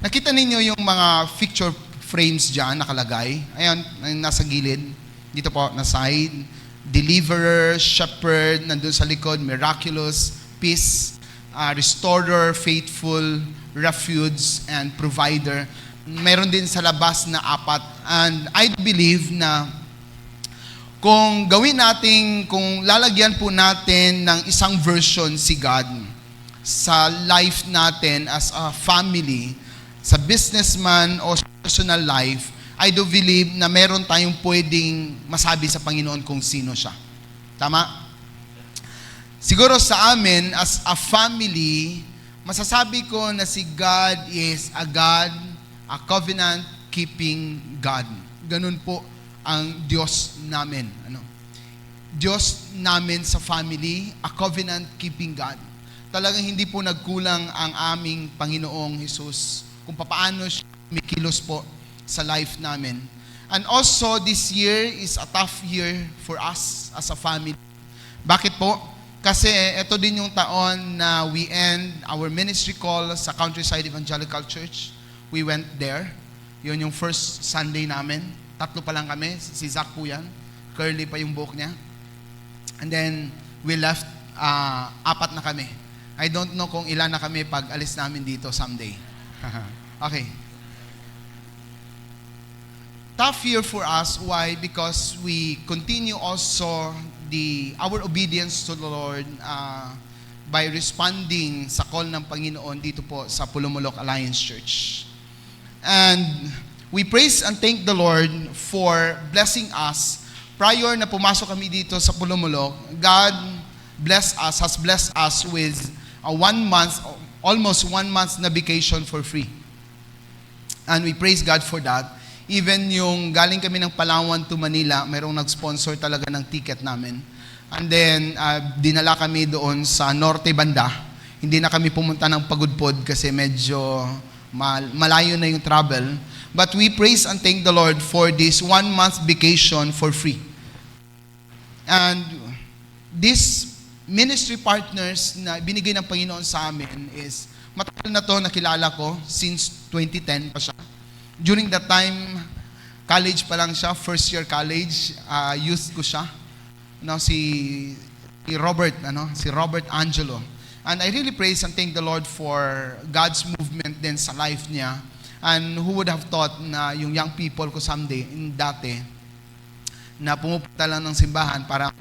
Nakita ninyo yung mga picture frames dyan nakalagay. Ayan, nasa gilid. Dito po, na side. Deliverer, shepherd, nandun sa likod, miraculous, peace, restorer, faithful, refuge, and provider. Meron din sa labas na 4. And I believe na kung gawin natin, kung lalagyan po natin ng isang version si God sa life natin as a family, sa businessman o sa personal life, I do believe na meron tayong pwedeng masabi sa Panginoon kung sino siya. Tama? Siguro sa amin, as a family, masasabi ko na si God is a God, a covenant-keeping God. Ganun po ang Diyos namin. Diyos namin sa family, a covenant-keeping God. Talagang hindi po nagkulang ang aming Panginoong Jesus kung paano siya mikilos po sa life namin. And also, this year is a tough year for us as a family. Bakit po? Kasi ito din yung taon na we end our ministry call sa Countryside Evangelical Church. We went there. Yun yung first Sunday namin. 3 pa lang kami. Si Zach po yan. Curly pa yung buhok niya. And then, we left, 4 na kami. I don't know kung ilan na kami pag alis namin dito someday. Okay. Tough year for us. Why? Because we continue also our obedience to the Lord by responding sa call ng Panginoon dito po sa Pulumulok Alliance Church. And we praise and thank the Lord for blessing us. Prior na pumasok kami dito sa Pulumulok, God has blessed us with almost 1 month na vacation for free. And we praise God for that. Even yung galing kami ng Palawan to Manila, mayroong nag-sponsor talaga ng ticket namin. And then, dinala kami doon sa Norte Banda. Hindi na kami pumunta ng Pagudpod kasi medyo malayo na yung travel. But we praise and thank the Lord for this 1 month vacation for free. And this ministry partners na binigay ng Panginoon sa amin is, matagal na to nakilala ko, since 2010 pa siya. During that time, college pa lang siya, first year college, youth ko siya. Si Robert Angelo. And I really praise and thank the Lord for God's movement din sa life niya. And who would have thought na yung young people ko someday, dati, na pumupunta lang ng simbahan para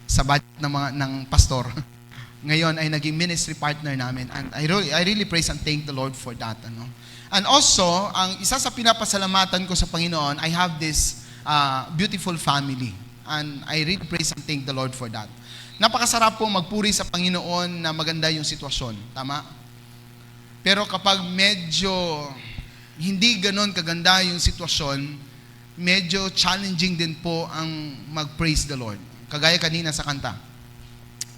sa budget ng pastor. Ngayon ay naging ministry partner namin. And I really praise and thank the Lord for that. And also, ang isa sa pinapasalamatan ko sa Panginoon, I have this beautiful family. And I really praise and thank the Lord for that. Napakasarap po magpuri sa Panginoon na maganda yung sitwasyon. Tama? Pero kapag medyo hindi ganon kaganda yung sitwasyon, medyo challenging din po ang mag-praise the Lord. Kagaya kanina sa kanta.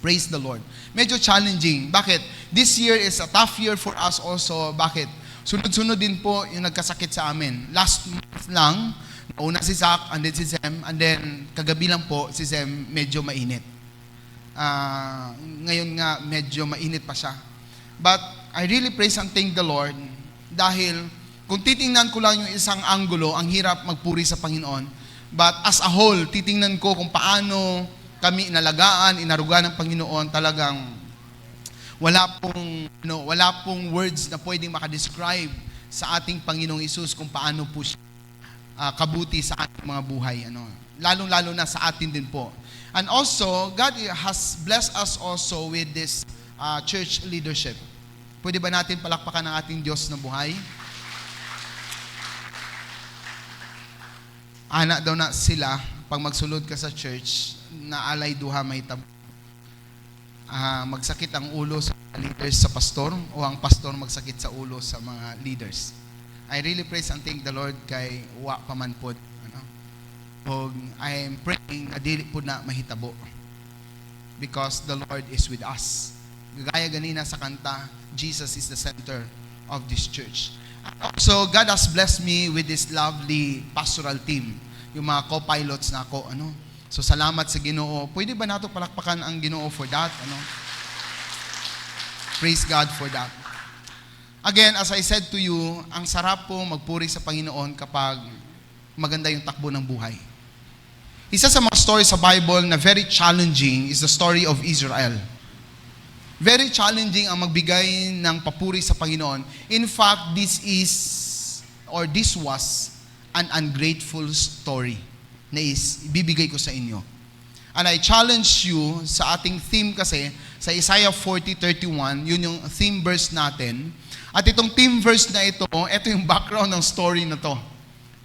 Praise the Lord. Medyo challenging. Bakit? This year is a tough year for us also. Bakit? Sunod-sunod din po yung nagkasakit sa amin. Last month lang, una si Zach, and then si Zem, and then kagabi lang po, si Zem medyo mainit. Ngayon nga, medyo mainit pa siya. But I really praise and thank the Lord dahil kung titingnan ko lang yung isang anggulo, ang hirap magpuri sa Panginoon. But as a whole, titingnan ko kung paano kami inalagaan, inarugaan ng Panginoon, talagang wala pong words na pwedeng makadescribe sa ating Panginoong Hesus kung paano po siya kabuti sa ating mga buhay. Lalong-lalo na sa atin din po. And also, God has blessed us also with this church leadership. Pwede ba natin palakpakan ang ating Diyos na buhay? Anak daw na sila, pag magsulod ka sa church, na alay duha may magsakit ang ulo sa leaders sa pastor o ang pastor magsakit sa ulo sa mga leaders. I really praise and thank the Lord kay wa paman pod. I am praying na dili po na mahitabo because the Lord is with us. Gaya ganina sa kanta, Jesus is the center of this church. So God has blessed me with this lovely pastoral team. Yung mga co-pilots na ako, So salamat sa Ginoo. Pwede ba nato palakpakan ang Ginoo for that? Praise God for that. Again, as I said to you, ang sarap po magpuri sa Panginoon kapag maganda yung takbo ng buhay. Isa sa mga story sa Bible na very challenging is the story of Israel. Very challenging ang magbigay ng papuri sa Panginoon. In fact, this was an ungrateful story na ibibigay ko sa inyo. And I challenge you sa ating theme kasi, sa Isaiah 40:31, yun yung theme verse natin. At itong theme verse na ito yung background ng story na to.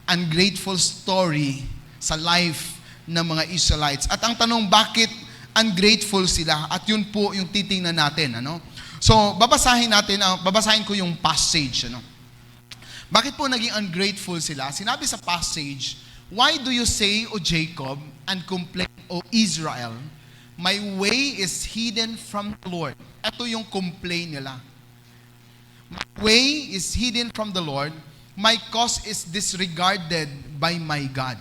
Ungrateful story sa life ng mga Israelites. At ang tanong, bakit ungrateful sila? At yun po yung titingnan natin. So, babasahin ko yung passage. Bakit po naging ungrateful sila? Sinabi sa passage, "Why do you say, O Jacob, and complain, O Israel? My way is hidden from the Lord." Ito yung complain nila. My way is hidden from the Lord. My cause is disregarded by my God.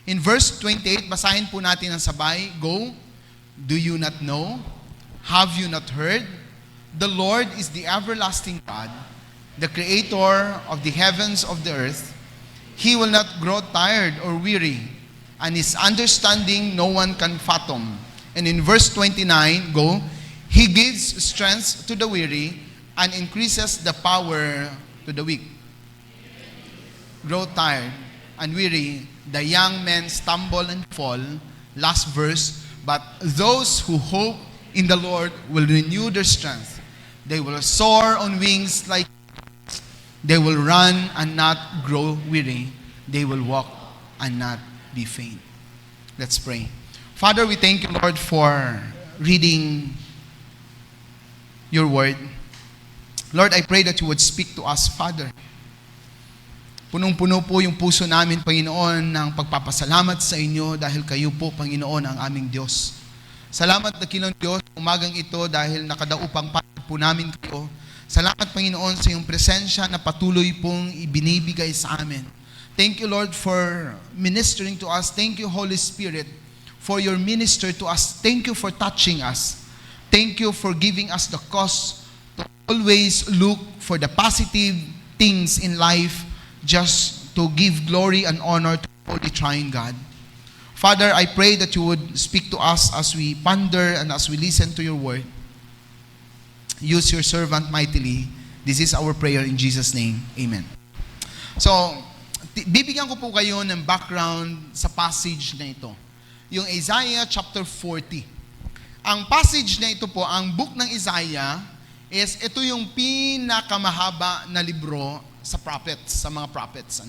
In verse 28, basahin po natin ang sabay. Go. Do you not know? Have you not heard? The Lord is the everlasting God, the creator of the heavens of the earth. He will not grow tired or weary, and his understanding no one can fathom. And in verse 29, go. He gives strength to the weary and increases the power to the weak. Grow tired and weary, the young men stumble and fall. Last verse, but those who hope in the Lord will renew their strength. They will soar on wings like eagles. They will run and not grow weary. They will walk and not be faint. Let's pray. Father, we thank you, Lord, for reading your word. Lord, I pray that you would speak to us, Father. Punong-puno po yung puso namin, Panginoon, ng pagpapasalamat sa inyo dahil kayo po, Panginoon, ang aming Diyos. Salamat na Kilong Diyos, umagang ito dahil nakadaupang patid po namin kayo. Salamat, Panginoon, sa iyong presensya na patuloy pong ibinibigay sa amin. Thank you, Lord, for ministering to us. Thank you, Holy Spirit, for your minister to us. Thank you for touching us. Thank you for giving us the cause to always look for the positive things in life, just to give glory and honor to the Holy Triune God. Father, I pray that you would speak to us as we ponder and as we listen to your word. Use your servant mightily. This is our prayer in Jesus' name. Amen. So, bibigyan ko po kayo ng background sa passage na ito. Yung Isaiah chapter 40. Ang passage na ito po, ang book ng Isaiah, ito yung pinakamahaba na libro sa prophets, sa mga prophets.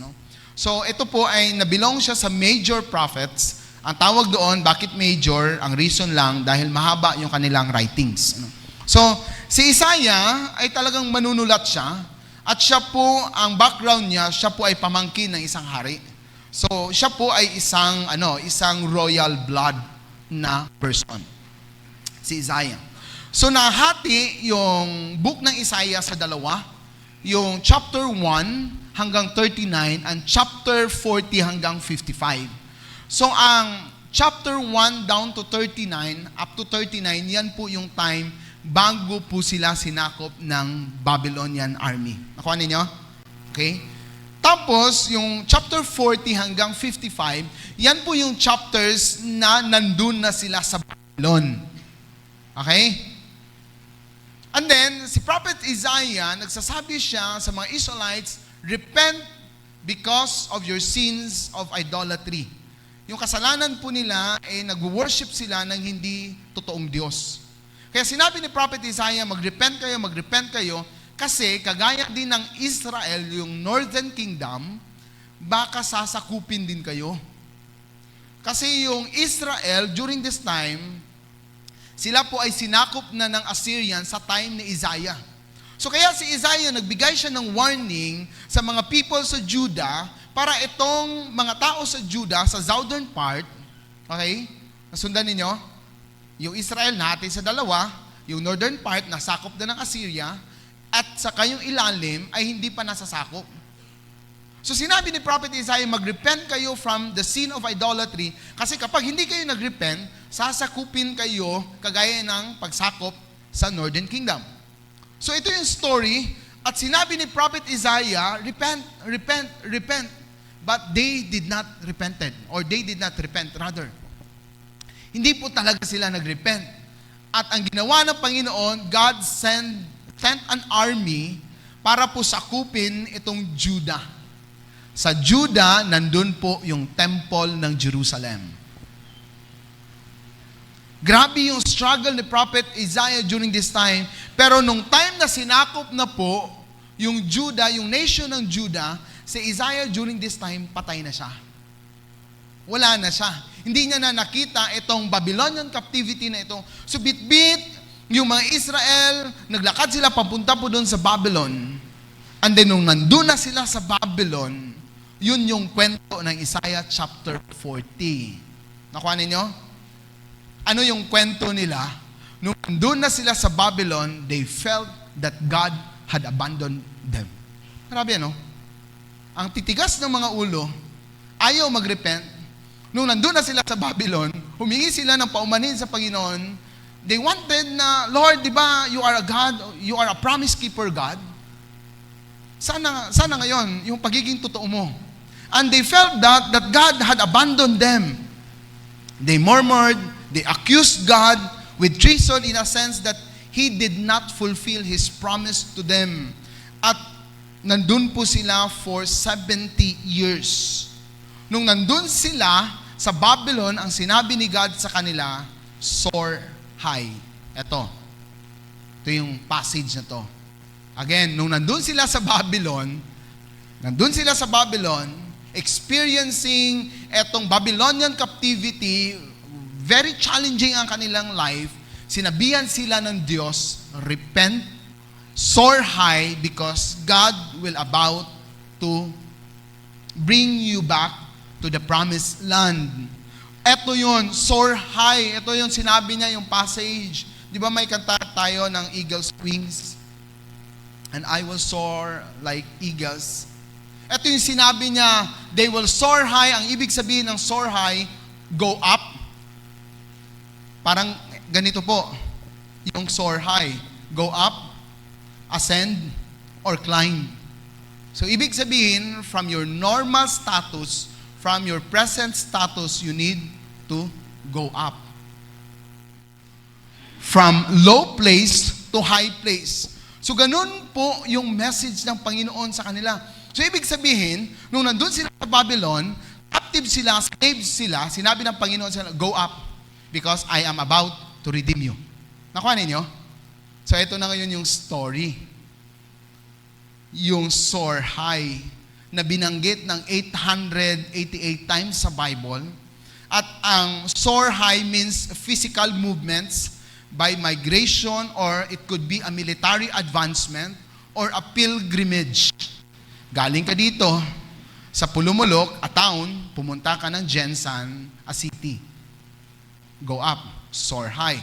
So, ito po ay nabilong siya sa major prophets. Ang tawag doon, bakit major? Ang reason lang, dahil mahaba yung kanilang writings. So, si Isaiah ay talagang manunulat siya. At siya po, ang background niya, siya po ay pamangkin ng isang hari. So, siya po ay isang royal blood na person. Si Isaiah. So, nahati yung book ng Isaiah sa dalawa. Yung chapter 1 hanggang 39 and chapter 40 hanggang 55. So, ang chapter 1 down to 39, up to 39, yan po yung time bago po sila sinakop ng Babylonian army. Nakuha ninyo? Okay? Tapos, yung chapter 40 hanggang 55, yan po yung chapters na nandun na sila sa Babylon. Okay? And then, si Prophet Isaiah, nagsasabi siya sa mga Israelites, repent because of your sins of idolatry. Yung kasalanan po nila, nag-worship sila ng hindi totoong Diyos. Kaya sinabi ni Prophet Isaiah, mag-repent kayo, kasi kagaya din ng Israel, yung Northern Kingdom, baka sasakupin din kayo. Kasi yung Israel, during this time, sila po ay sinakop na ng Assyrian sa time ni Isaiah. So kaya si Isaiah, nagbigay siya ng warning sa mga people sa Judah para itong mga tao sa Judah, sa southern part, okay, nasundan ninyo, yung Israel natin sa dalawa, yung northern part, nasakop na ng Assyria, at sa kayong ilalim ay hindi pa nasasakop. So sinabi ni Prophet Isaiah, mag-repent kayo from the sin of idolatry, kasi kapag hindi kayo nag-repent, sasakupin kayo kagaya ng pagsakop sa Northern Kingdom. So ito yung story At sinabi ni Prophet Isaiah, repent, repent, repent. But they did not repented, or they did not repent, rather. Hindi po talaga sila nagrepent. At ang ginawa ng Panginoon, God sent an army para po sakupin itong Judah. Sa Judah, nandun po yung temple ng Jerusalem. Grabe yung struggle ni Prophet Isaiah during this time. Pero nung time na sinakop na po yung Judah, yung nation ng Judah, si Isaiah during this time, patay na siya. Wala na siya. Hindi niya na nakita itong Babylonian captivity na ito. So bit-bit, yung mga Israel, naglakad sila papunta po doon sa Babylon. And then nung nandun na sila sa Babylon, yun yung kwento ng Isaiah chapter 40. Nakuha ninyo? Ano yung kwento nila? Nung nandun na sila sa Babylon, they felt that God had abandoned them. Grabe, no? Ang titigas ng mga ulo, ayaw mag-repent. Nung nandun na sila sa Babylon, humingi sila ng paumanin sa Panginoon. They wanted na, Lord, di ba, you are a God, you are a promise keeper God. Sana ngayon, yung pagiging totoo mo. And they felt that God had abandoned them. They murmured, they accused God with treason in a sense that He did not fulfill His promise to them. At nandun po sila for 70 years. Nung nandun sila sa Babylon, ang sinabi ni God sa kanila, soar high. Ito yung passage na to. Again, nung nandun sila sa Babylon, experiencing etong Babylonian captivity, very challenging ang kanilang life, sinabihan sila ng Diyos, repent, soar high, because God will about to bring you back to the promised land. Ito yun, soar high. Ito yung sinabi niya, yung passage. Di ba may kanta tayo ng eagle's wings? And I will soar like eagles. Ito yung sinabi niya, they will soar high. Ang ibig sabihin ng soar high, go up. Parang ganito po, yung soar high, go up, ascend, or climb. So, ibig sabihin, from your normal status, from your present status, you need to go up. From low place to high place. So, ganun po yung message ng Panginoon sa kanila. So, ibig sabihin, nung nandun sila sa Babylon, captive sila, slaves sila, sinabi ng Panginoon sila, go up, because I am about to redeem you. Nakuha ninyo? So, ito na ngayon yung story. Yung soar high na binanggit ng 888 times sa Bible. At ang soar high means physical movements by migration, or it could be a military advancement or a pilgrimage. Galing ka dito sa Pulumulok, a town, pumunta ka ng Jensan, a city. Go up, soar high.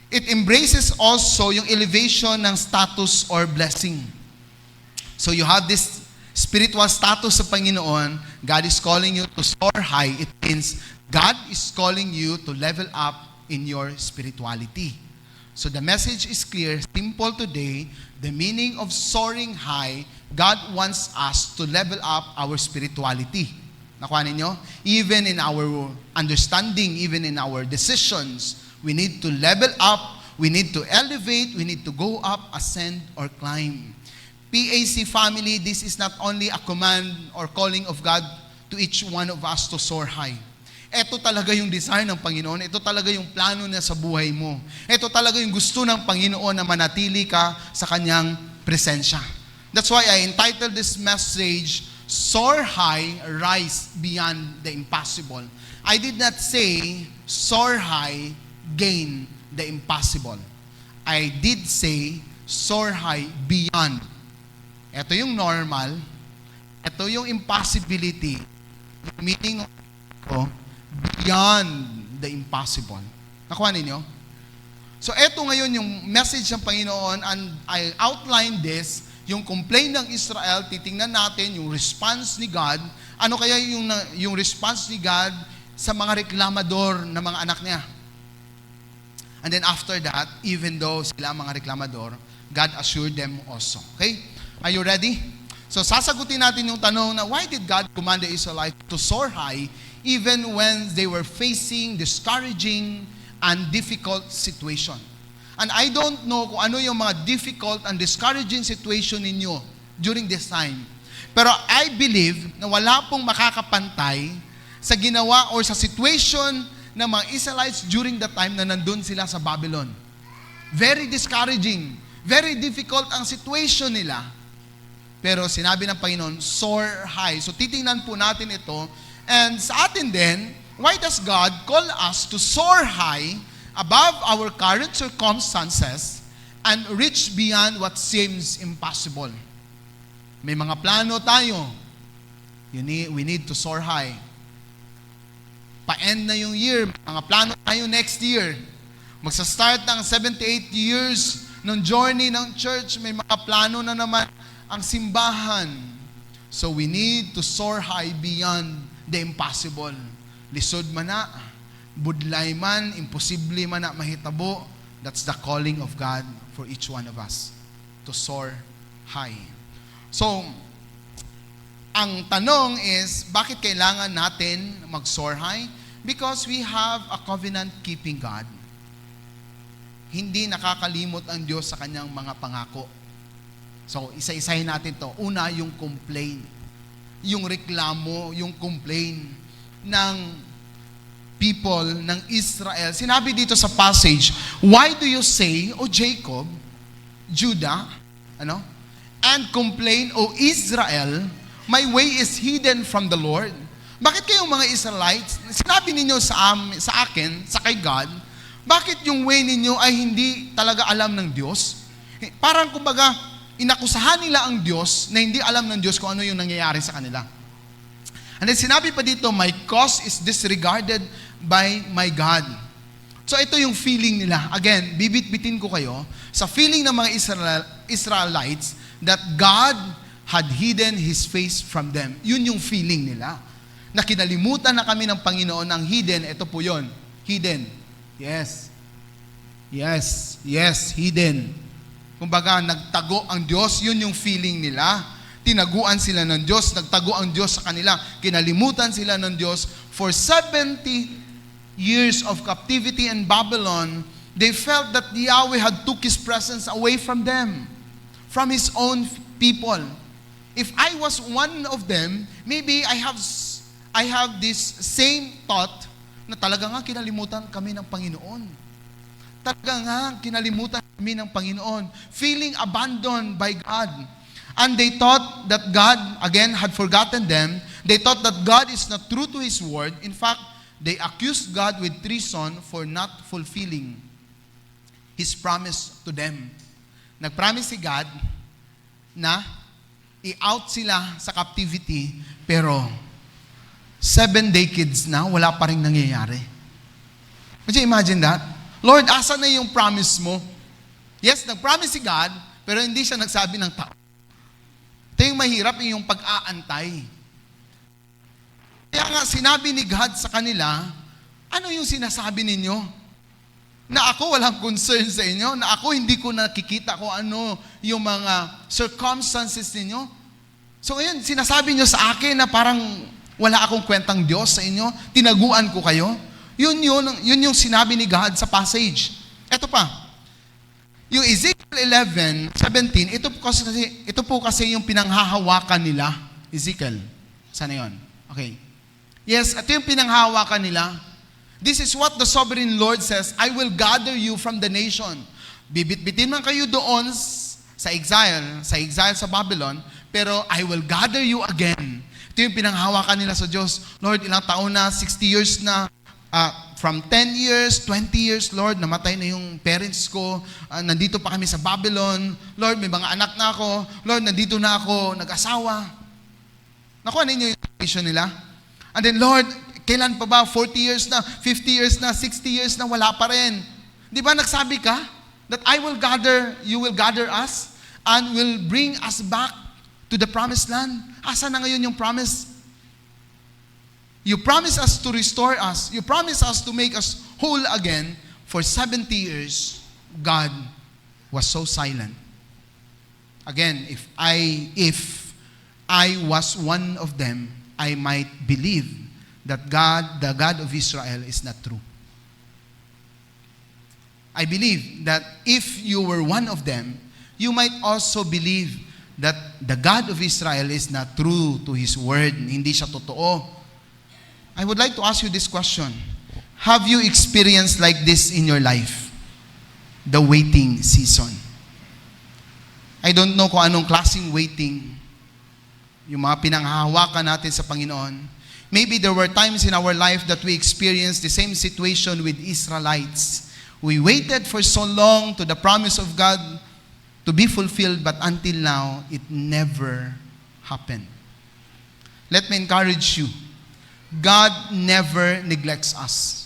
It embraces also yung elevation ng status or blessing. So you have this spiritual status sa Panginoon. God is calling you to soar high. It means God is calling you to level up in your spirituality. So the message is clear, simple today. The meaning of soaring high, God wants us to level up our spirituality. Nakuha ninyo? Even in our understanding, even in our decisions, we need to level up, we need to elevate, we need to go up, ascend, or climb. PAC family, this is not only a command or calling of God to each one of us to soar high. Ito talaga yung design ng Panginoon. Ito talaga yung plano niya sa buhay mo. Ito talaga yung gusto ng Panginoon na manatili ka sa Kanyang presensya. That's why I entitled this message, Soar High, Rise Beyond the Impossible. I did not say, soar high, gain the impossible. I did say, soar high beyond. Ito yung normal. Ito yung impossibility. Meaning ko, beyond the impossible. Nakuha ninyo? So, ito ngayon yung message ng Panginoon, and I outlined this, yung complaint ng Israel, titingnan natin yung response ni God. Ano kaya yung response ni God sa mga reklamador na mga anak niya? And then after that, even though sila mga reklamador, God assured them also. Okay? Are you ready? So sasagutin natin yung tanong na why did God command the Israelites to soar high even when they were facing discouraging and difficult situation? And I don't know kung ano yung mga difficult and discouraging situation ninyo during this time. Pero I believe na wala pong makakapantay sa ginawa or sa situation ng mga Israelites during the time na nandun sila sa Babylon. Very discouraging. Very difficult ang situation nila. Pero sinabi ng Panginoon, soar high. So titingnan po natin ito. And sa atin din, why does God call us to soar high above our current circumstances and reach beyond what seems impossible? May mga plano tayo. We need to soar high. Pa-end na yung year, mga plano tayo next year. Magsa-start ng 78 years ng journey ng church, may mga plano na naman ang simbahan. So we need to soar high beyond the impossible. Lisod man na, budlay man, imposible man na mahitabo, that's the calling of God for each one of us, to soar high. So, ang tanong is, bakit kailangan natin mag-soar high? Because we have a covenant-keeping God. Hindi nakakalimot ang Diyos sa kanyang mga pangako. So, isa-isahin natin to. Una, yung complain. Yung reklamo, yung complain ng people ng Israel. Sinabi dito sa passage, why do you say, O Jacob, Judah, and complain, O Israel, my way is hidden from the Lord. Bakit kayong mga Israelites, sinabi ninyo sa akin, sa kay God, bakit yung way ninyo ay hindi talaga alam ng Diyos? Parang kumbaga, inakusahan nila ang Diyos na hindi alam ng Diyos kung ano yung nangyayari sa kanila. And then sinabi pa dito, my cause is disregarded by my God. So ito yung feeling nila. Again, bibit-bitin ko kayo sa feeling ng mga Israelites that God had hidden His face from them. Yun yung feeling nila. Na kinalimutan na kami ng Panginoon ng hidden. Ito po yun. Hidden. Yes. Yes. Yes. Hidden. Kumbaga, nagtago ang Diyos. Yun yung feeling nila. Tinaguan sila ng Diyos. Nagtago ang Diyos sa kanila. Kinalimutan sila ng Diyos. For 70 years of captivity in Babylon, they felt that Yahweh had took His presence away from them. From His own people. If I was one of them, maybe I have this same thought na talaga nga kinalimutan kami ng Panginoon. Talaga nga kinalimutan kami ng Panginoon. Feeling abandoned by God. And they thought that God, again, had forgotten them. They thought that God is not true to His word. In fact, they accused God with treason for not fulfilling His promise to them. Nag-promise si God na i-out sila sa captivity, pero 7 decades na, wala pa rin nangyayari. Would you imagine that? Lord, asa na yung promise mo? Yes, nag-promise si God, pero hindi siya nagsabi ng tao. Ito yung mahirap, yung pag-aantay. Kaya nga, sinabi ni God sa kanila, ano yung sinasabi ninyo? Na ako walang concern sa inyo, na ako hindi ko nakikita kung ano yung mga circumstances ninyo. So ngayon, sinasabi nyo sa akin na parang wala akong kwentang Diyos sa inyo, tinaguan ko kayo. Yun yung sinabi ni God sa passage. Ito pa, yung Ezekiel 11:17, ito po kasi yung pinanghahawakan nila. Ezekiel, sana yun? Okay. Yes, ito yung pinanghahawakan nila. This is what the sovereign Lord says, I will gather you from the nation. Bibit-bitin man kayo doon sa exile sa Babylon, pero I will gather you again. Ito yung pinanghawakan nila sa Diyos. Lord, ilang taon na, 60 years na, from 10 years, 20 years, Lord, namatay na yung parents ko, nandito pa kami sa Babylon. Lord, may mga anak na ako. Lord, nandito na ako, nag-asawa. Nakuha ninyo yung situation nila? And then, Lord, kailan pa ba? 40 years na, 50 years na, 60 years na, wala pa rin. Di ba nagsabi ka that you will gather us and will bring us back to the promised land? Asa na ngayon yung promise? You promise us to restore us. You promise us to make us whole again for 70 years, God was so silent. Again, if I was one of them, I might believe that God, the God of Israel, is not true. I believe that if you were one of them, you might also believe that the God of Israel is not true to His word. Hindi siya totoo. I would like to ask you this question. Have you experienced like this in your life? The waiting season. I don't know kung anong klaseng waiting. Yung mga pinanghahawakan natin sa Panginoon. Maybe there were times in our life that we experienced the same situation with Israelites. We waited for so long to the promise of God to be fulfilled, but until now, it never happened. Let me encourage you. God never neglects us.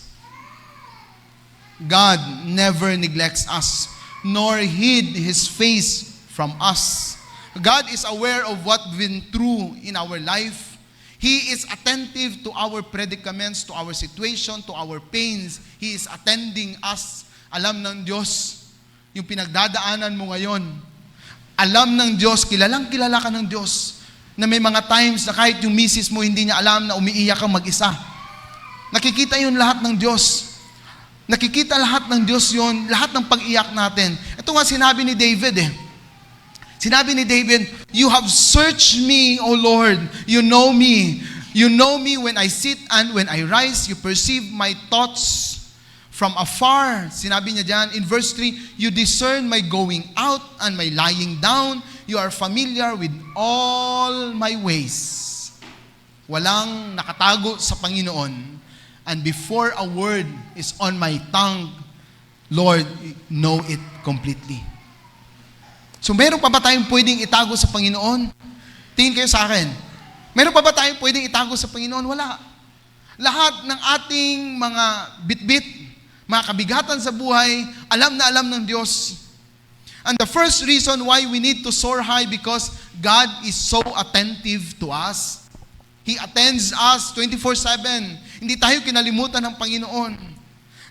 God never neglects us, nor hid His face from us. God is aware of what we've been through in our life. He is attentive to our predicaments, to our situation, to our pains. He is attending us. Alam ng Diyos yung pinagdadaanan mo ngayon. Alam ng Diyos, kilalang kilala ka ng Diyos, na may mga times na kahit yung misis mo hindi niya alam na umiiyak kang mag-isa. Nakikita yun lahat ng Diyos. Nakikita lahat ng Diyos yun, lahat ng pag-iyak natin. Ito nga sinabi ni David Sinabi ni David, "You have searched me, O Lord. You know me. You know me when I sit and when I rise. You perceive my thoughts from afar." Sinabi niya dyan in verse 3, "You discern my going out and my lying down. You are familiar with all my ways." Walang nakatago sa Panginoon. And before a word is on my tongue, Lord, know it completely. So meron pa ba tayong pwedeng itago sa Panginoon? Tingin kayo sa akin. Meron pa ba tayong pwedeng itago sa Panginoon? Wala. Lahat ng ating mga bitbit, mga kabigatan sa buhay, alam na alam ng Diyos. And the first reason why we need to soar high, because God is so attentive to us. He attends us 24/7. Hindi tayo kinalimutan ng Panginoon.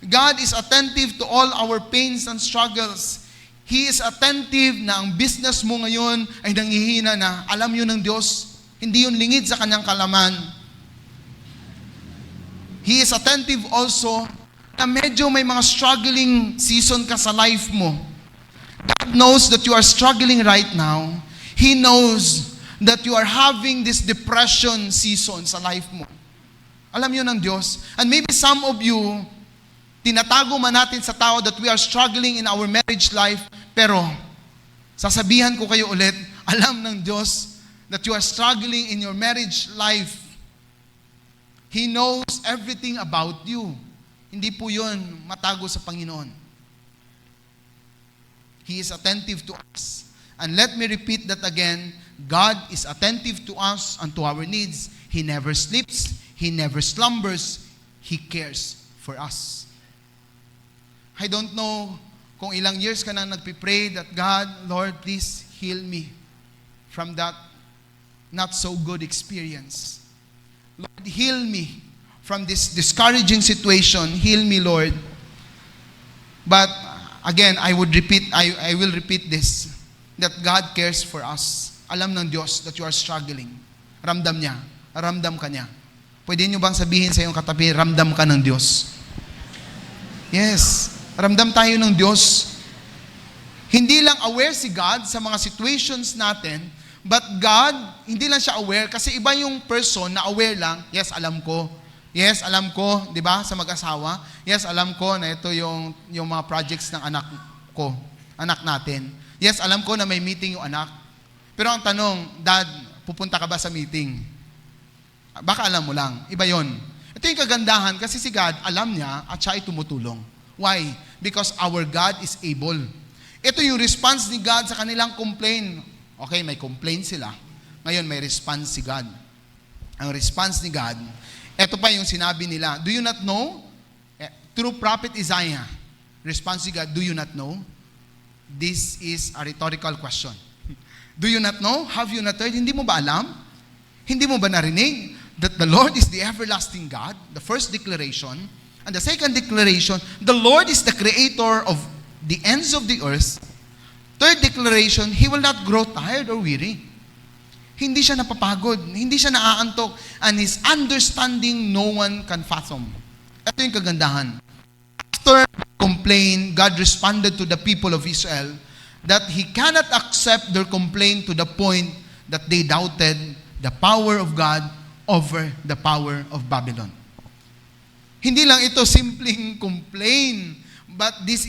God is attentive to all our pains and struggles. He is attentive na ang business mo ngayon ay nanghihina na. Alam yun ng Diyos. Hindi yun lingid sa kanyang kalaman. He is attentive also na medyo may mga struggling season ka sa life mo. God knows that you are struggling right now. He knows that you are having this depression season sa life mo. Alam yun ng Diyos. And maybe some of you, tinatago man natin sa tao that we are struggling in our marriage life, pero sasabihan ko kayo ulit, alam ng Diyos that you are struggling in your marriage life. He knows everything about you. Hindi po yun matago sa Panginoon. He is attentive to us. And let me repeat that again, God is attentive to us and to our needs. He never sleeps, He never slumbers, He cares for us. I don't know kung ilang years ka nang nagpipray that, God, Lord, please heal me from that not so good experience. Lord, heal me from this discouraging situation. Heal me, Lord. But again, I will repeat this, that God cares for us. Alam ng Diyos that you are struggling. Ramdam niya. Ramdam ka niya. Pwede niyo bang sabihin sa iyong katabi, ramdam ka ng Diyos? Yes. Ramdam tayo ng Diyos. Hindi lang aware si God sa mga situations natin, but God, hindi lang siya aware kasi iba yung person na aware lang, yes, alam ko. Yes, alam ko, di ba, sa mag-asawa. Yes, alam ko na ito yung mga projects ng anak ko, anak natin. Yes, alam ko na may meeting yung anak. Pero ang tanong, Dad, pupunta ka ba sa meeting? Baka alam mo lang. Iba yon. Ito yung kagandahan kasi si God, alam niya at siya ay tumutulong. Why? Because our God is able. Ito yung response ni God sa kanilang complaint. Okay, may complaint sila. Ngayon, may response si God. Ang response ni God, ito pa yung sinabi nila, do you not know? Through prophet Isaiah, response ni God, do you not know? This is a rhetorical question. Do you not know? Have you not heard? Hindi mo ba alam? Hindi mo ba narinig that the Lord is the everlasting God? The first declaration. And the second declaration, the Lord is the creator of the ends of the earth. Third declaration, He will not grow tired or weary. Hindi siya napapagod, hindi siya naaantok, and His understanding no one can fathom. Ito yung kagandahan. After complaint, God responded to the people of Israel that He cannot accept their complaint to the point that they doubted the power of God over the power of Babylon. Hindi lang ito simpleng complain, but this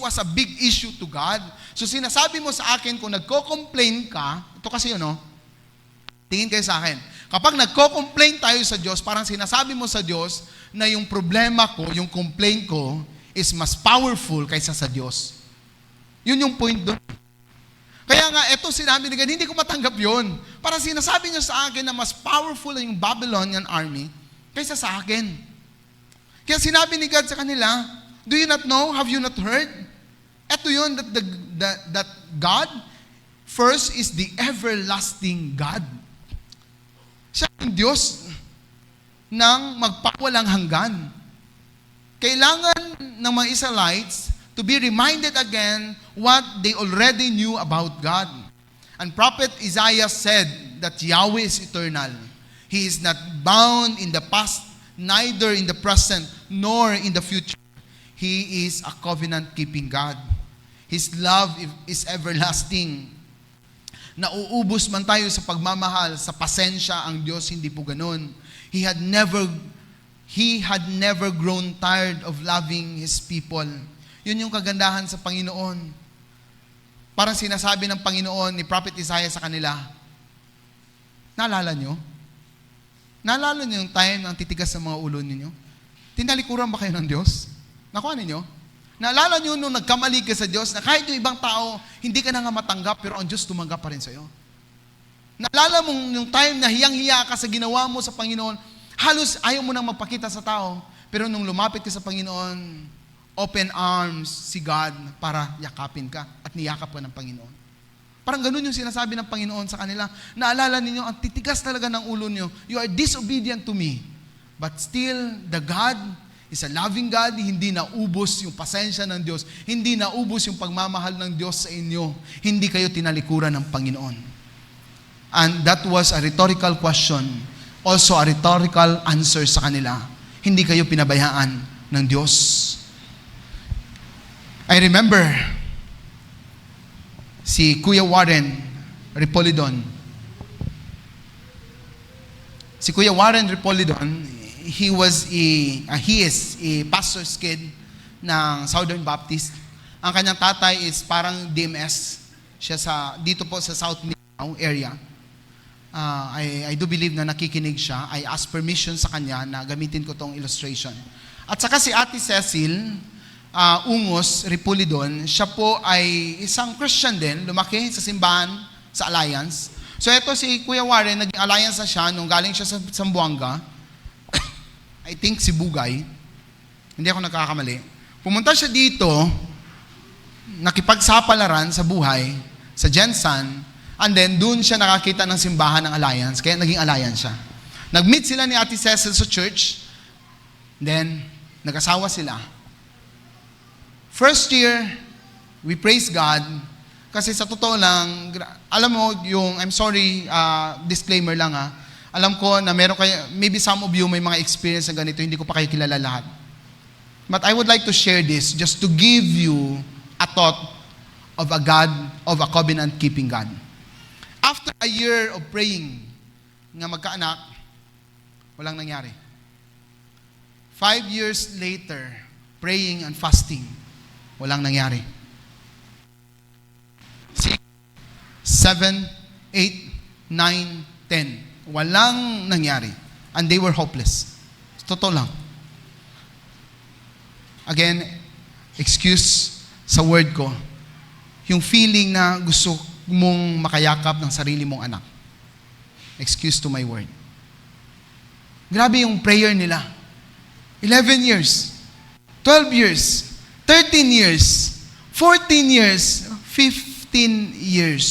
was a big issue to God. So sinasabi mo sa akin, kung nagko-complain ka, ito kasi yun, no? Tingin kayo sa akin. Kapag nagko-complain tayo sa Diyos, parang sinasabi mo sa Diyos na yung problema ko, yung complaint ko, is mas powerful kaysa sa Diyos. Yun yung point doon. Kaya nga, ito sinabi ni God, hindi ko matanggap yun. Parang sinasabi niya sa akin na mas powerful yung Babylonian army kaysa sa akin. Kaya sinabi ni God sa kanila, do you not know? Have you not heard? Ito yun, that God first is the everlasting God. Siya ang Diyos ng magpawalang hanggan. Kailangan ng mga Israelites to be reminded again what they already knew about God. And Prophet Isaiah said that Yahweh is eternal. He is not bound in the past, neither in the present, nor in the future. He is a covenant-keeping God. His love is everlasting. Nauubos man tayo sa pagmamahal, sa pasensya, ang Diyos hindi po ganun. He had never grown tired of loving His people. Yun yung kagandahan sa Panginoon. Parang sinasabi ng Panginoon ni Prophet Isaiah sa kanila, naalala nyo? Naalala nyo yung time ng titigas sa mga ulo ninyo? Tinalikuran ba kayo ng Diyos? Nakuha ninyo? Naalala nyo nung nagkamali ka sa Diyos na kahit yung ibang tao, hindi ka na nga matanggap, pero ang Diyos tumanggap pa rin sa'yo. Naalala mo yung time na hiyang-hiya ka sa ginawa mo sa Panginoon, halos ayaw mo nang magpakita sa tao, pero nung lumapit ka sa Panginoon, open arms si God para yakapin ka at niyakap ka ng Panginoon. Parang ganun yung sinasabi ng Panginoon sa kanila. Naalala ninyo, ang titigas talaga ng ulo niyo, you are disobedient to me, but still, the God is a loving God, hindi naubos yung pasensya ng Diyos, hindi naubos yung pagmamahal ng Diyos sa inyo, hindi kayo tinalikuran ng Panginoon. And that was a rhetorical question, also a rhetorical answer sa kanila. Hindi kayo pinabayaan ng Diyos. I remember si Kuya Warren Repolidon. Si Kuya Warren Repolidon, he is a pastor's kid ng Southern Baptist. Ang kanyang tatay is parang DMS. Siya dito po sa South Mindanao area. I do believe na nakikinig siya. I ask permission sa kanya na gamitin ko tong illustration. At saka si Ate Cecil Ungos Repolidon, siya po ay isang Christian din, lumaki sa simbahan sa Alliance. So ito si Kuya Warren, naging Alliance na siya nung galing siya sa Zamboanga. I think si Bugay, hindi ako nagkakamali. Pumunta siya dito, nakipagsapalaran sa buhay, sa Jensan, and then doon siya nakakita ng simbahan ng Alliance, kaya naging Alliance siya. Nag-meet sila ni Ate Cecil sa church, then nag-asawa sila. First year, we praise God, kasi sa totoo lang, alam mo yung, I'm sorry, disclaimer lang alam ko na meron kayo, maybe some of you may mga experience na ganito, hindi ko pa kayo kilala lahat. But I would like to share this just to give you a thought of a God, of a covenant-keeping God. After a year of praying, nga magkaanak, walang nangyari. 5 years later, praying and fasting, walang nangyari. 6, 7, 8, 9, 10. Walang nangyari. And they were hopeless. Totoo lang. Again, excuse sa word ko. Yung feeling na gusto mong makayakap ng sarili mong anak. Excuse to my word. Grabe yung prayer nila. 11 years, 12 years, 13 years, 14 years, 15 years.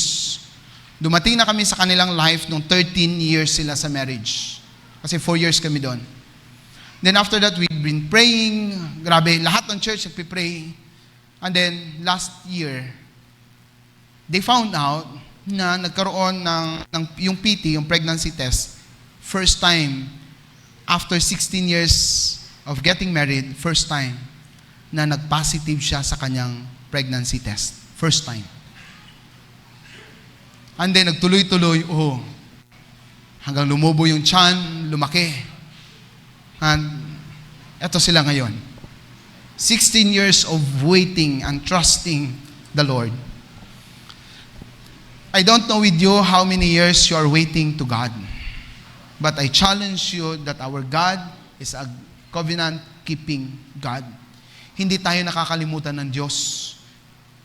Dumating na kami sa kanilang life nung 13 years sila sa marriage. Kasi 4 years kami doon. Then after that, we've been praying. Grabe, lahat ng church nagpipray. And then, last year, they found out na nagkaroon ng yung PT, yung pregnancy test, first time, after 16 years of getting married, first time, na nag-positive siya sa kanyang pregnancy test. First time. And then, nagtuloy-tuloy, hanggang lumubo yung tiyan, lumaki. And, eto sila ngayon. 16 years of waiting and trusting the Lord. I don't know with you how many years you are waiting to God. But I challenge you that our God is a covenant-keeping God. Hindi tayo nakakalimutan ng Diyos.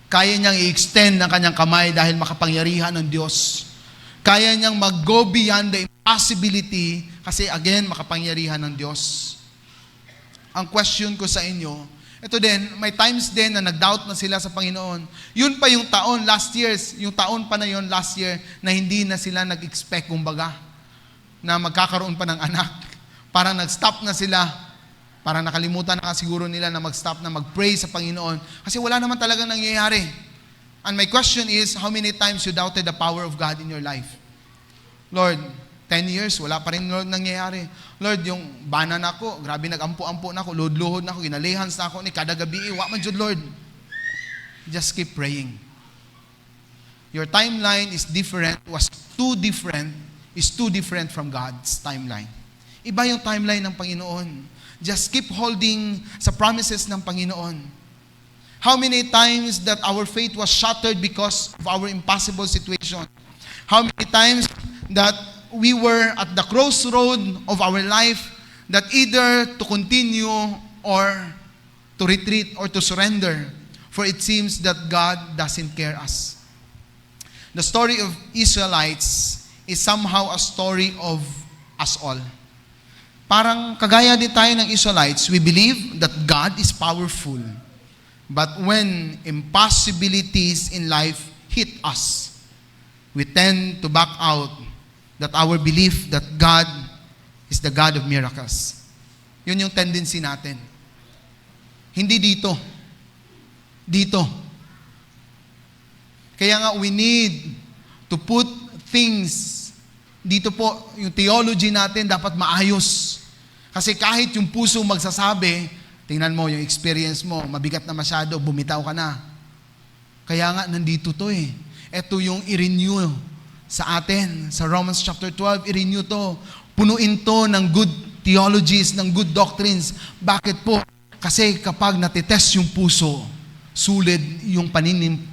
Kaya niyang i-extend ang kanyang kamay dahil makapangyarihan ng Diyos. Kaya niyang mag-go beyond the impossibility kasi again, makapangyarihan ng Diyos. Ang question ko sa inyo, ito din, may times din na nag-doubt na sila sa Panginoon. Yun pa yung taon, yung taon pa na yun last year, na hindi na sila nag-expect, kumbaga, na magkakaroon pa ng anak. Parang nag-stop na sila. Parang nakalimutan na siguro nila na mag-stop na mag-pray sa Panginoon. Kasi wala naman talaga nangyayari. And my question is, how many times you doubted the power of God in your life? Lord, 10 years, wala pa rin Lord nangyayari. Lord, yung banan ako, grabe nag-ampo-ampo na ako, luhod-luhod na ako, ginalihans na ako, ni kada gabi, wa man jud Lord. Just keep praying. Your timeline is different, is too different from God's timeline. Iba yung timeline ng Panginoon. Just keep holding sa promises ng Panginoon. How many times that our faith was shattered because of our impossible situation? How many times that we were at the crossroad of our life that either to continue or to retreat or to surrender, for it seems that God doesn't care us. The story of Israelites is somehow a story of us all. Parang kagaya din tayo ng Israelites, we believe that God is powerful. But when impossibilities in life hit us, we tend to back out that our belief that God is the God of miracles. Yun yung tendency natin. Hindi dito. Dito. Kaya nga we need to put things dito po, yung theology natin dapat maayos. Kasi kahit yung puso magsasabi, tingnan mo yung experience mo, mabigat na masyado, bumitaw ka na. Kaya nga nandito to eh. Ito yung i-renew sa atin, sa Romans chapter 12, i-renew to. Punuin to ng good theologies, ng good doctrines. Bakit po? Kasi kapag natitest yung puso, sulid yung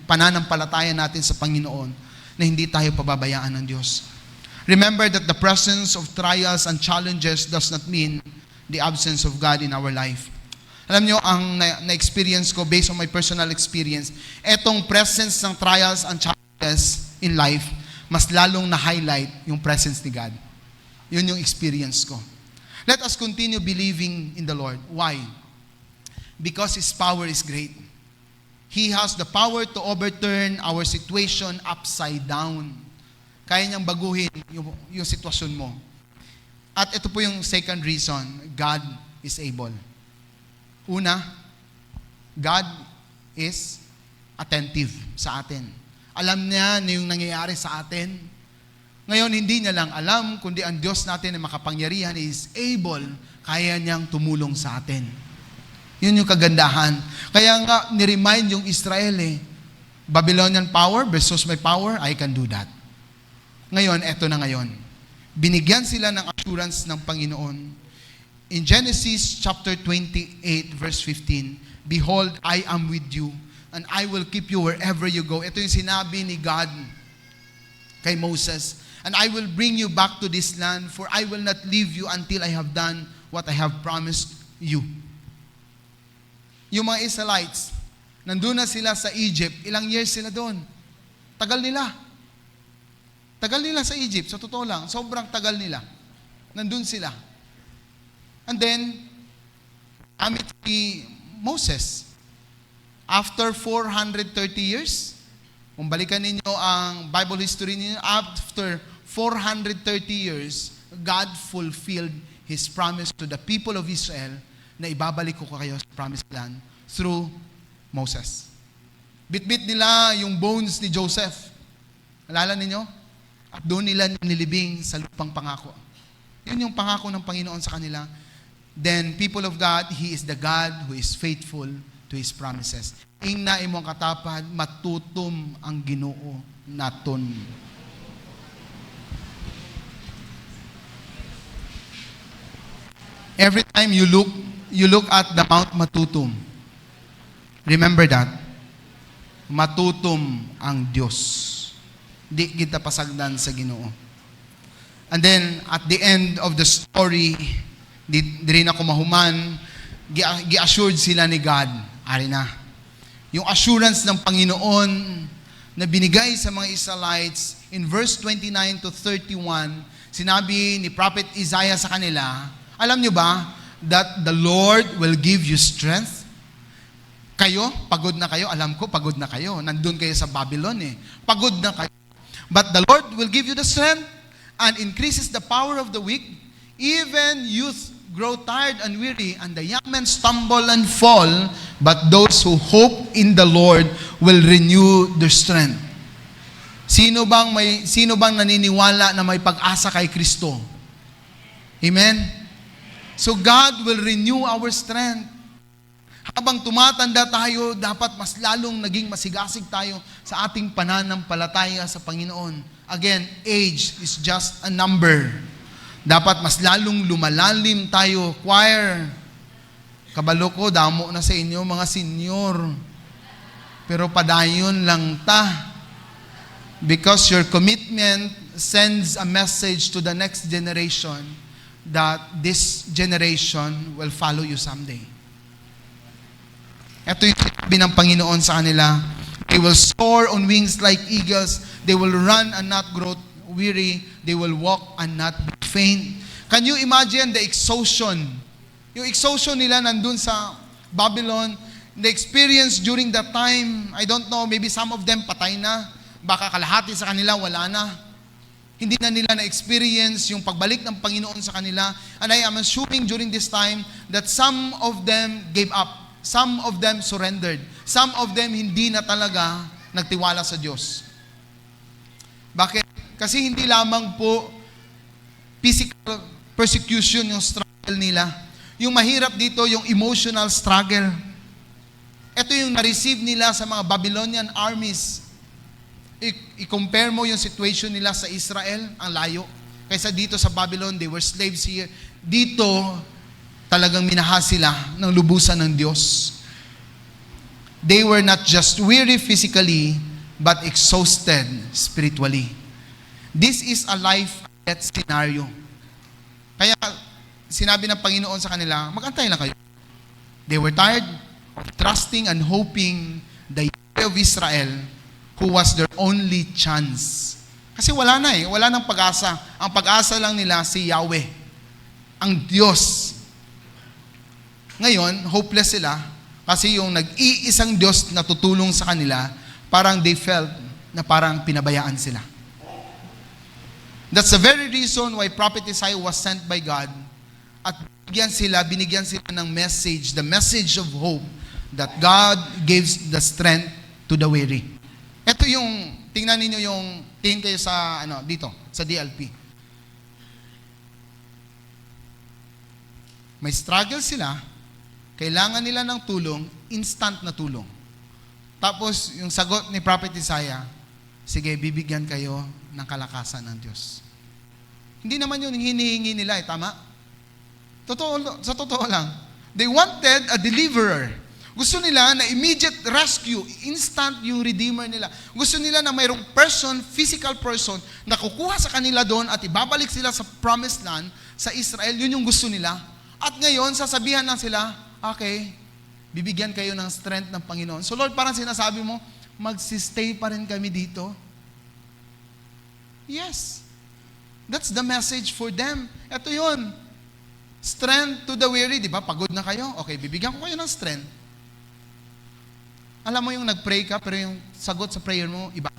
pananampalataya natin sa Panginoon na hindi tayo pababayaan ng Diyos. Remember that the presence of trials and challenges does not mean the absence of God in our life. Alam nyo, ang na-experience ko based on my personal experience, etong presence ng trials and challenges in life, mas lalong na-highlight yung presence ni God. Yun yung experience ko. Let us continue believing in the Lord. Why? Because His power is great. He has the power to overturn our situation upside down. Kaya niyang baguhin yung sitwasyon mo. At ito po yung second reason, God is able. Una, God is attentive sa atin. Alam niya na yung nangyayari sa atin. Ngayon, hindi niya lang alam, kundi ang Diyos natin na makapangyarihan is able, kaya niyang tumulong sa atin. Yun yung kagandahan. Kaya nga, niremind yung Israel Babylonian power versus my power, I can do that. Ngayon, eto na ngayon. Binigyan sila ng assurance ng Panginoon. In Genesis chapter 28, verse 15, Behold, I am with you, and I will keep you wherever you go. Ito yung sinabi ni God kay Moses. And I will bring you back to this land, for I will not leave you until I have done what I have promised you. Yung mga Israelites, nandun na sila sa Egypt. Ilang years sila doon? Tagal nila. Tagal nila sa Egypt. Sa totoo lang, sobrang tagal nila. Nandun sila. And then, amit si Moses. After 430 years, kung balikan ninyo ang Bible history ninyo, after 430 years, God fulfilled His promise to the people of Israel na ibabalik ko kayo sa promised land through Moses. Bitbit nila yung bones ni Joseph. Alala ninyo? At doon nila nilibing sa lupang pangako. Yun yung pangako ng Panginoon sa kanila. Then, people of God, He is the God who is faithful to His promises. Ing na imong katapad, matutom ang Ginoo naton. Every time you look at the Mount Matutum, remember that, matutom ang Diyos. Di kita pasagdan sa Ginoo. And then, at the end of the story, di rin ako mahuman, gi-assured sila ni God, ari na. Yung assurance ng Panginoon na binigay sa mga Israelites, in verse 29 to 31, sinabi ni Prophet Isaiah sa kanila, alam nyo ba, that the Lord will give you strength? Kayo, pagod na kayo. Alam ko, pagod na kayo. Nandun kayo sa Babylon eh. Pagod na kayo. But the Lord will give you the strength and increases the power of the weak. Even youth grow tired and weary, and the young men stumble and fall. But those who hope in the Lord will renew their strength. Sino bang naniniwala na may pag-asa kay Kristo? Amen? So God will renew our strength. Habang tumatanda tayo, dapat mas lalong naging masigasig tayo sa ating pananampalataya sa Panginoon. Again, age is just a number. Dapat mas lalong lumalalim tayo. Choir, kabalo ko, damo na sa inyo mga senior. Pero padayon lang ta. Because your commitment sends a message to the next generation that this generation will follow you someday. Ito yung sinabi ng Panginoon sa kanila. They will soar on wings like eagles. They will run and not grow weary. They will walk and not be faint. Can you imagine the exhaustion? Yung exhaustion nila nandun sa Babylon, the experience during that time, I don't know, maybe some of them patay na. Baka kalahati sa kanila, wala na. Hindi na nila na-experience yung pagbalik ng Panginoon sa kanila. And I am assuming during this time that some of them gave up. Some of them surrendered. Some of them hindi na talaga nagtiwala sa Diyos. Bakit? Kasi hindi lamang po physical persecution yung struggle nila. Yung mahirap dito, yung emotional struggle. Ito yung na-receive nila sa mga Babylonian armies. I-compare mo yung situation nila sa Israel, ang layo. Kaysa dito sa Babylon, they were slaves here. Dito, talagang minahas sila ng lubusan ng Diyos. They were not just weary physically, but exhausted spiritually. This is a life-death scenario. Kaya, sinabi ng Panginoon sa kanila, mag-antay lang kayo. They were tired of trusting and hoping the Yahweh of Israel, who was their only chance. Kasi wala na eh, wala nang pag-asa. Ang pag-asa lang nila si Yahweh, ang Diyos. Ngayon, hopeless sila kasi yung nag-iisang Diyos na tutulong sa kanila, parang they felt na parang pinabayaan sila. That's the very reason why Prophet Isaiah was sent by God at binigyan sila ng message, the message of hope that God gives the strength to the weary. Ito yung, tingnan ninyo yung, tingin kayo sa, dito, sa DLP. May struggle sila, kailangan nila ng tulong, instant na tulong. Tapos, yung sagot ni Prophet Isaiah, sige, bibigyan kayo ng kalakasan ng Diyos. Hindi naman yun hinihingi nila, tama? Sa totoo lang. They wanted a deliverer. Gusto nila na immediate rescue, instant yung redeemer nila. Gusto nila na mayroong person, physical person, na kukuha sa kanila doon at ibabalik sila sa promised land, sa Israel. Yun yung gusto nila. At ngayon, sasabihan na sila, okay, bibigyan kayo ng strength ng Panginoon. So Lord, parang sinasabi mo, magsistay pa rin kami dito. Yes. That's the message for them. Ito yun. Strength to the weary. Di ba? Pagod na kayo. Okay, bibigyan ko kayo ng strength. Alam mo yung nag-pray ka, pero yung sagot sa prayer mo, iba.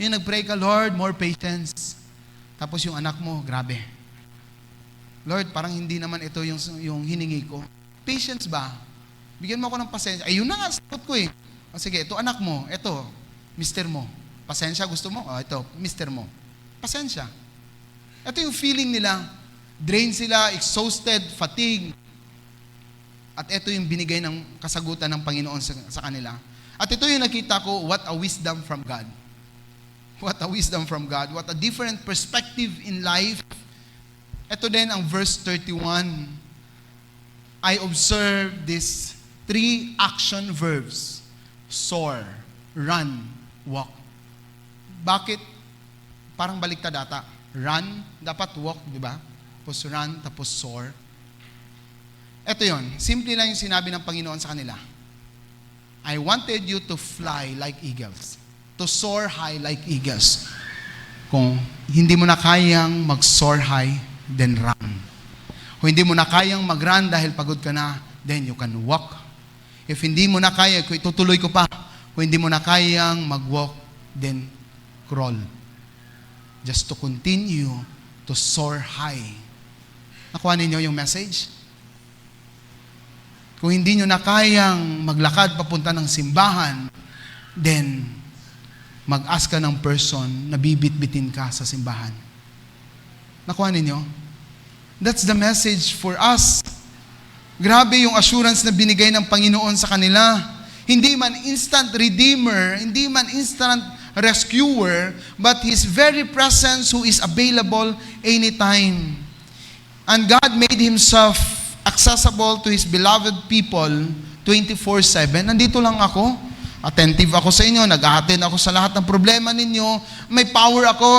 Yung nag-pray ka, Lord, more patience. Tapos yung anak mo, grabe. Lord, parang hindi naman ito yung hiningi ko. Patience ba? Bigyan mo ako ng pasensya. Ayun na nga, sagot ko eh. O sige, ito anak mo, ito, mister mo. Pasensya, gusto mo? O ito, mister mo. Pasensya. Ito yung feeling nila. Drain sila, exhausted, fatigue. At ito yung binigay ng kasagutan ng Panginoon sa kanila. At ito yung nakita ko, what a wisdom from God. What a wisdom from God. What a different perspective in life. Ito din ang verse 31. I observe these 3 action verbs. Soar, run, walk. Bakit? Parang baliktad ata. Run, dapat walk, di ba? Tapos run, tapos soar. Ito yon. Simple lang yung sinabi ng Panginoon sa kanila. I wanted you to fly like eagles. To soar high like eagles. Kung hindi mo na kayang mag-soar high, then run. Kung hindi mo na kayang mag-run dahil pagod ka na, then you can walk. If hindi mo na kaya, kung itutuloy ko pa, kung hindi mo na kayang mag-walk, then crawl. Just to continue to soar high. Nakuha ninyo yung message? Kung hindi nyo na kayang maglakad papunta ng simbahan, then mag-ask ka ng person na bibit-bitin ka sa simbahan. Nakuha ninyo? That's the message for us. Grabe yung assurance na binigay ng Panginoon sa kanila. Hindi man instant redeemer, hindi man instant rescuer, but His very presence who is available anytime. And God made Himself accessible to His beloved people 24/7. Nandito lang ako. Attentive ako sa inyo. Nag-attend ako sa lahat ng problema ninyo. May power ako.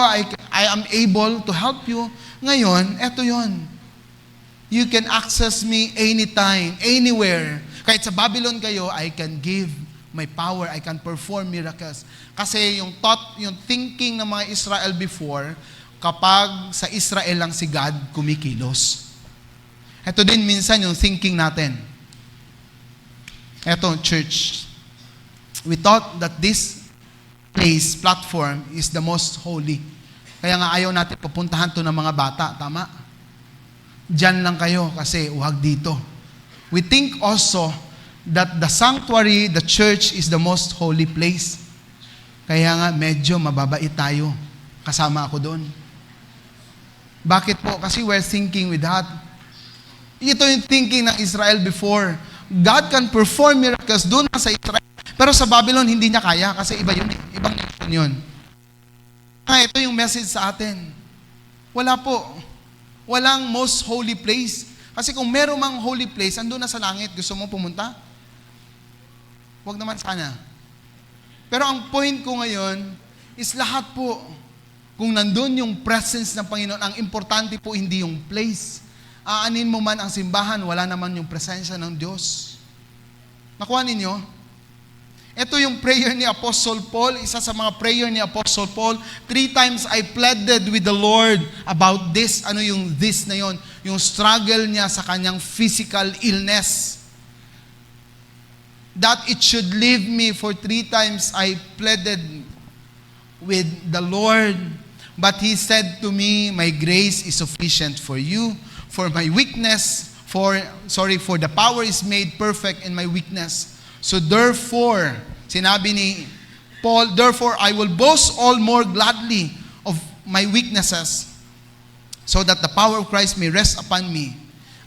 I am able to help you. Ngayon, eto yon. You can access me anytime, anywhere. Kahit sa Babylon kayo, I can give my power. I can perform miracles. Kasi yung thought, yung thinking ng mga Israel before, kapag sa Israel lang si God kumikilos. Ito din minsan yung thinking natin. Ito, church. We thought that this place, platform, is the most holy. Kaya nga ayaw natin pupuntahan to ng mga bata. Tama? Diyan lang kayo kasi huwag dito. We think also that the sanctuary, the church, is the most holy place. Kaya nga medyo mababait tayo. Kasama ako doon. Bakit po? Kasi we're thinking with that. Ito yung thinking ng Israel before. God can perform miracles doon sa Israel. Pero sa Babylon, hindi niya kaya kasi iba yun. Ibang nation yun. Ito yung message sa atin. Wala po. Walang most holy place. Kasi kung meron mang holy place, andun na sa langit. Gusto mo pumunta? Huwag naman sana. Pero ang point ko ngayon is lahat po. Kung nandun yung presence ng Panginoon, ang importante po hindi yung place. Aanin mo man ang simbahan, wala naman yung presensya ng Diyos. Nakuha ninyo? Ito yung prayer ni Apostle Paul, isa sa mga prayer ni Apostle Paul. 3 times I pleaded with the Lord about this. Ano yung this na yon? Yung struggle niya sa kanyang physical illness. That it should leave me. For 3 times I pleaded with the Lord. But He said to me, my grace is sufficient for you. For my weakness, for the power is made perfect in my weakness. So therefore, sinabi ni Paul, therefore I will boast all more gladly of my weaknesses, so that the power of Christ may rest upon me.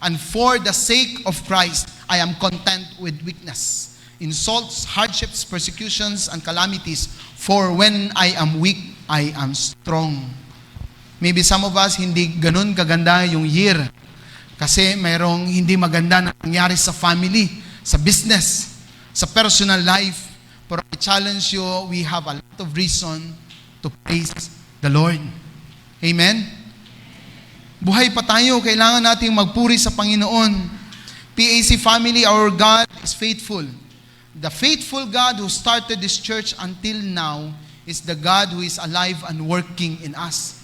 And for the sake of Christ, I am content with weakness, insults, hardships, persecutions, and calamities. For when I am weak, I am strong. Maybe some of us, hindi ganun kaganda yung year. Kasi mayroong hindi maganda na nangyari sa family, sa business, sa personal life. Pero I challenge you, we have a lot of reason to praise the Lord. Amen? Buhay pa tayo, kailangan nating magpuri sa Panginoon. PAC family, our God is faithful. The faithful God who started this church until now is the God who is alive and working in us.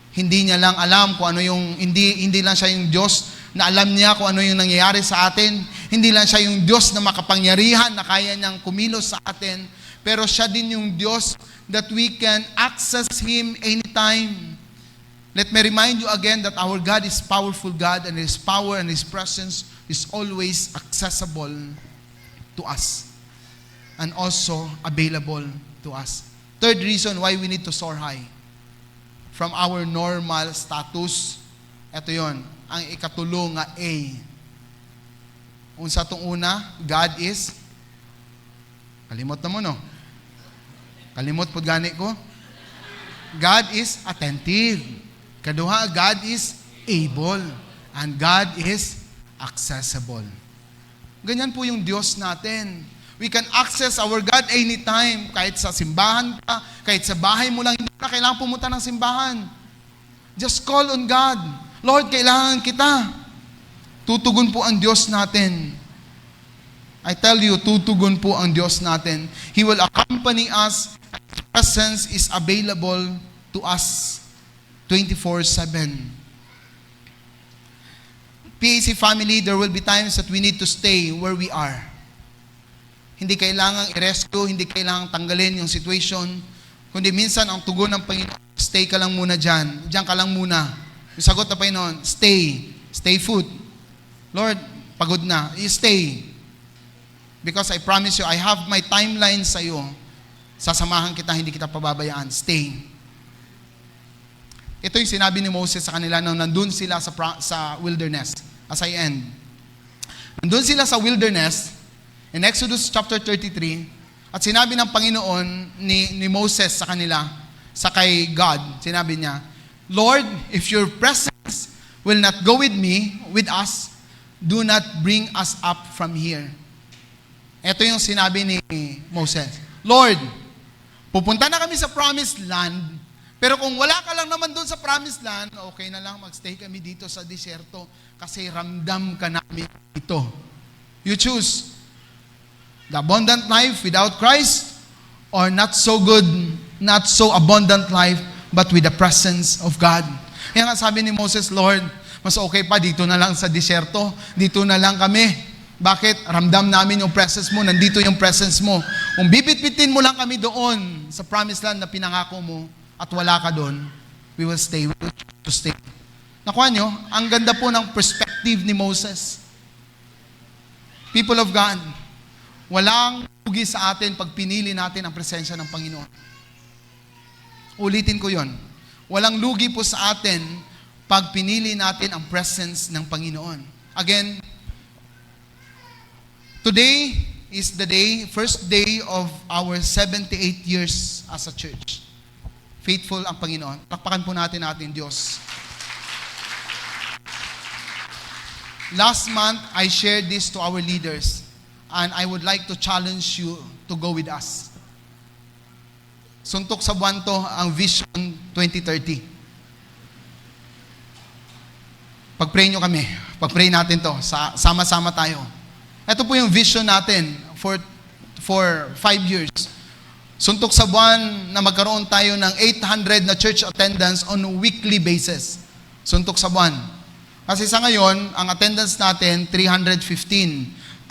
Hindi niya lang alam kung ano yung, hindi lang siya yung Diyos na alam niya kung ano yung nangyayari sa atin. Hindi lang siya yung Diyos na makapangyarihan na kaya niyang kumilos sa atin. Pero siya din yung Diyos that we can access Him anytime. Let me remind you again that our God is powerful God, and His power and His presence is always accessible to us and also available to us. Third reason why we need to soar high from our normal status. Ito yon, ang ikatulo nga A. Unsa tong una, God is, kalimot na mo no? Kalimot po gani ko? God is attentive. Kaduha, God is able. And God is accessible. Ganyan po yung Diyos natin. We can access our God anytime. Kahit sa simbahan ka, kahit sa bahay mo lang, hindi na kailangan pumunta ng simbahan. Just call on God. Lord, kailangan kita. Tutugon po ang Diyos natin. I tell you, tutugon po ang Diyos natin. He will accompany us. His presence is available to us 24/7. PAC family, there will be times that we need to stay where we are. Hindi kailangang i-rescue, hindi kailangang tanggalin yung situation, kundi minsan ang tugon ng Panginoon, stay ka lang muna dyan. Diyan ka lang muna. Yung sagot na Panginoon, stay. Stay put. Lord, pagod na. You stay. Because I promise you, I have my timeline sa iyo. Sasamahan kita, hindi kita pababayaan. Stay. Ito yung sinabi ni Moses sa kanila nung nandun sila sa wilderness. As I end. Nandun sila sa wilderness, in Exodus chapter 33, at sinabi ng Panginoon ni Moses sa kanila, sa kay God, sinabi niya, Lord, if your presence will not go with us, do not bring us up from here. Ito yung sinabi ni Moses. Lord, pupunta na kami sa promised land, pero kung wala ka lang naman doon sa promised land, okay na lang, magstay kami dito sa disyerto kasi ramdam ka namin ito. You choose the abundant life without Christ or not so good, not so abundant life, but with the presence of God. Kaya nga sabi ni Moses, Lord, mas okay pa dito na lang sa disyerto, dito na lang kami. Bakit? Ramdam namin yung presence mo, nandito yung presence mo. Kung bibit-bitin mo lang kami doon sa promised land na pinangako mo, at wala ka doon, we will stay. We will choose to stay. Nakuha nyo? Ang ganda po ng perspective ni Moses. People of God, walang lugi sa atin pag pinili natin ang presensya ng Panginoon. Ulitin ko yon. Walang lugi po sa atin pag pinili natin ang presence ng Panginoon. Again, today is the day, first day of our 78 years as a church. Faithful ang Panginoon. Takpakan po natin Diyos. Last month, I shared this to our leaders, and I would like to challenge you to go with us. Suntok sa buwan to ang Vision 2030. Pag-pray nyo kami. Pag-pray natin to. Sama-sama tayo. Ito po yung vision natin for 5 years. Suntok sa buwan na magkaroon tayo ng 800 na church attendance on a weekly basis. Suntok sa buwan. Kasi sa ngayon, ang attendance natin, 315.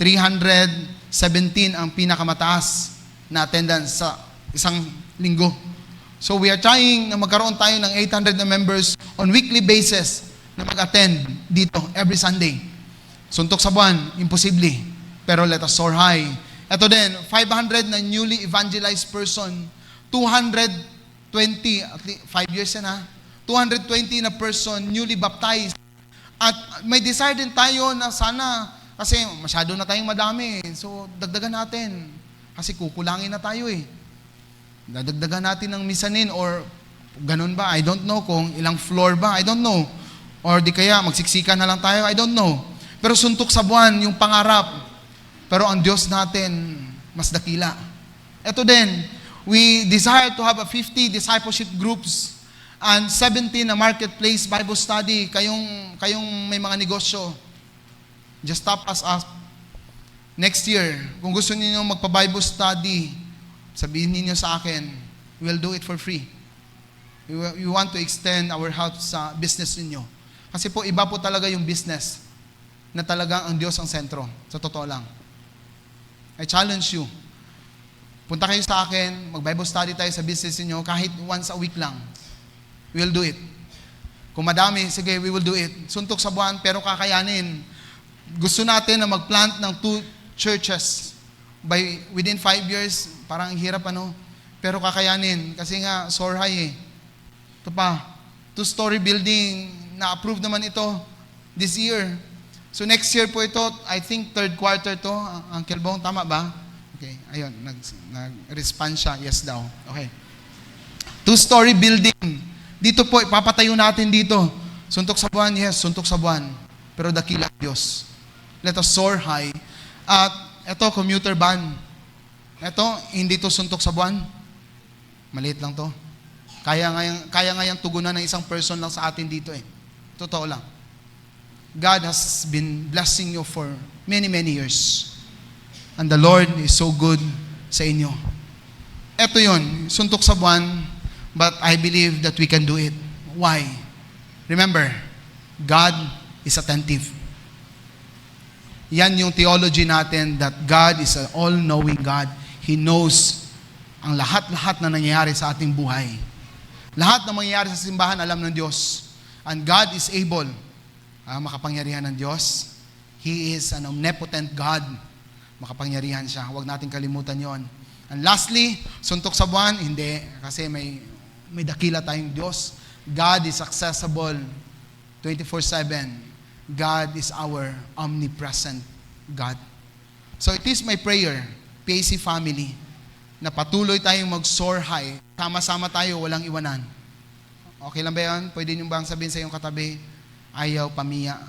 317 ang pinakamataas na attendance sa isang linggo. So we are trying na magkaroon tayo ng 800 na members on weekly basis na mag-attend dito every Sunday. Suntok sa buwan, imposible. Pero let us soar high. Ito din, 500 na newly evangelized person, 220, at least 5 years yan ha, 220 na person newly baptized. At may desire din tayo na sana, kasi masyado na tayong madami, so dagdagan natin. Kasi kukulangin na tayo eh. Dadagdagan natin ng misanin or ganun ba? I don't know kung ilang floor ba, I don't know. Or di kaya magsiksika na lang tayo, I don't know. Pero suntok sa buwan yung pangarap. Pero ang Diyos natin, mas dakila. Ito din, we desire to have a 50 discipleship groups and 17 na marketplace Bible study. Kayong may mga negosyo, just top us up. Next year, kung gusto niyo magpa-Bible study, sabihin niyo sa akin, we'll do it for free. We want to extend our help sa business niyo. Kasi po, iba po talaga yung business na talagang ang Diyos ang sentro. Sa totoo lang. I challenge you. Punta kayo sa akin, mag-Bible study tayo sa business niyo kahit once a week lang. We'll do it. Kung madami, sige, we will do it. Suntok sa buwan, pero kakayanin. Gusto natin na mag-plant ng 2 churches within 5 years. Parang hirap pero kakayanin. Kasi nga, soar high Ito pa, 2-story building, na-approve naman ito this year. So next year po ito, I think 3rd quarter to. Uncle Bong, tama ba? Okay, ayun, nag-respond siya, yes daw. Okay. 2-story building. Dito po, ipapatayo natin dito. Suntok sa buwan, yes, suntok sa buwan. Pero dakila Diyos. Let us soar high. At ito, commuter van. Ito, hindi to suntok sa buwan. Maliit lang to. Kaya nga yung tugunan ng isang person lang sa atin dito Totoo lang. God has been blessing you for many, many years. And the Lord is so good sa inyo. Ito yun, suntok sa buwan. But I believe that we can do it. Why? Remember, God is attentive. Yan yung theology natin that God is an all-knowing God. He knows ang lahat-lahat na nangyayari sa ating buhay. Lahat na mangyayari sa simbahan, alam ng Diyos. And God is able, makapangyarihan ng Diyos. He is an omnipotent God. Makapangyarihan siya. Huwag natin kalimutan yon. And lastly, suntok sa buwan, hindi. Kasi may dakila tayong Diyos. God is accessible 24/7. God is our omnipresent God. So it is my prayer, PAC family, na patuloy tayong mag-soar high. Sama-sama tayo, walang iwanan. Okay lang ba yan? Pwede nyo bang sabihin sa iyong katabi, ayaw pamiya,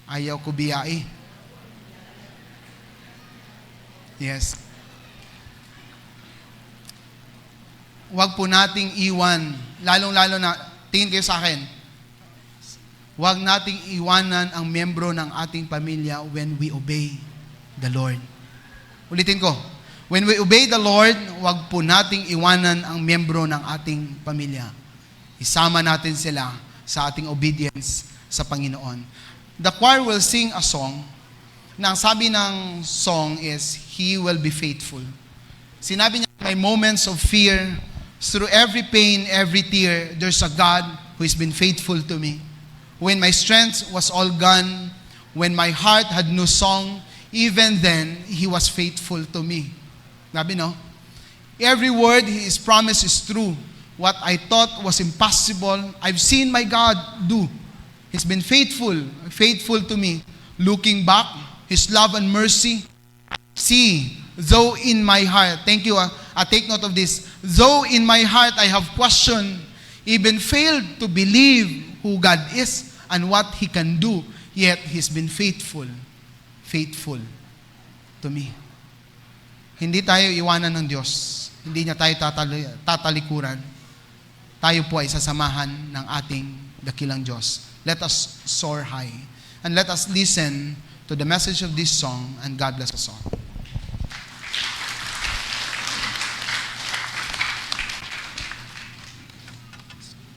ayaw kubiyai? Yes. Huwag po nating iwan, lalong-lalo na, tingin kayo sa akin, huwag nating iwanan ang membro ng ating pamilya when we obey the Lord. Ulitin ko, when we obey the Lord, huwag po nating iwanan ang membro ng ating pamilya. Isama natin sila sa ating obedience sa Panginoon. The choir will sing a song na ang sabi ng song is, He will be faithful. Sinabi niya, may moments of fear, through every pain, every tear, there's a God who has been faithful to me. When my strength was all gone, when my heart had no song, even then, He was faithful to me. Sabi, no? Every word His promise is true. What I thought was impossible, I've seen my God do. He's been faithful to me. Looking back, His love and mercy, see, though in my heart, thank you, take note of this. Though in my heart I have questioned, even failed to believe who God is and what He can do, yet He's been faithful to me. Hindi tayo iwanan ng Diyos. Hindi niya tayo tatalikuran. Tayo po ay sasamahan ng ating dakilang Diyos. Let us soar high. And let us listen to the message of this song, and God bless us all.